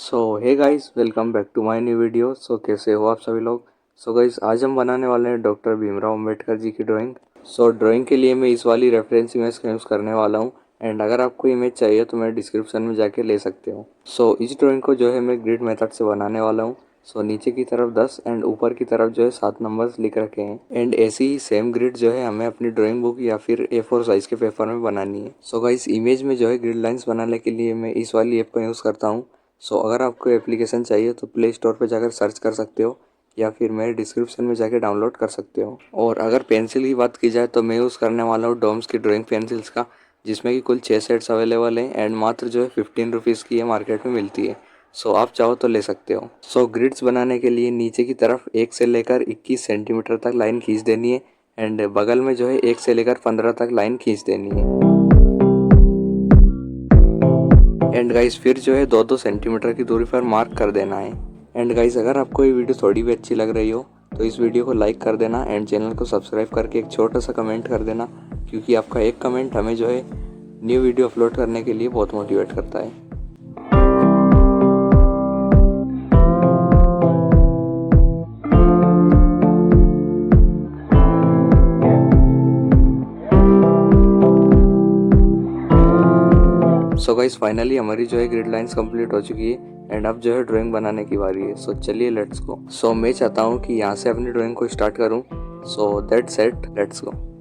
So hey guys, welcome back to my new video. कैसे हो आप सभी लोग। गाइस, आज हम बनाने वाले हैं डॉक्टर भीमराव अंबेडकर जी की ड्राइंग। ड्राइंग के लिए मैं इस वाली रेफरेंस इमेज का यूज़ करने वाला हूँ। एंड अगर आपको इमेज चाहिए तो मैं डिस्क्रिप्शन में जाके ले सकते हो। इस ड्राइंग को जो है मैं ग्रिड मेथड से बनाने वाला हूँ। नीचे की तरफ 10 एंड ऊपर की तरफ जो है 7 नंबर्स लिख रखे हैं। एंड ऐसी ही सेम ग्रिड जो है हमें अपनी ड्राइंग बुक या फिर A4 साइज के पेपर में बनानी है। गाइस, इमेज में जो है ग्रिड लाइंस बनाने के लिए मैं इस वाली ऐप का यूज़ करता हूँ। अगर आपको एप्लीकेशन चाहिए तो प्ले स्टोर पर जाकर सर्च कर सकते हो या फिर मेरे डिस्क्रिप्शन में जाकर डाउनलोड कर सकते हो। और अगर पेंसिल की बात की जाए तो मैं यूज़ करने वाला हूँ डोम्स की ड्राइंग पेंसिल्स का, जिसमें कि कुल 6 सेट्स अवेलेबल हैं एंड मात्र जो है 15 रुपीज़ की ये मार्केट में मिलती है। आप चाहो तो ले सकते हो। ग्रिड्स बनाने के लिए नीचे की तरफ 1 से लेकर 21 सेंटीमीटर तक लाइन खींच देनी है एंड बगल में जो है 1 से लेकर 15 तक लाइन खींच देनी है। एंड गाइस, फिर जो है 2-2 सेंटीमीटर की दूरी पर मार्क कर देना है। एंड गाइस, अगर आपको ये वीडियो थोड़ी भी अच्छी लग रही हो तो इस वीडियो को लाइक कर देना एंड चैनल को सब्सक्राइब करके एक छोटा सा कमेंट कर देना, क्योंकि आपका एक कमेंट हमें जो है न्यू वीडियो अपलोड करने के लिए बहुत मोटिवेट करता है। गाइस, फाइनली हमारी जो है ग्रिड लाइंस कंप्लीट हो चुकी है एंड अब जो है ड्राइंग बनाने की बारी है। चलिए लेट्स गो। मैं चाहता हूँ कि यहाँ से अपनी ड्राइंग को स्टार्ट करूँ। That's it, let's go.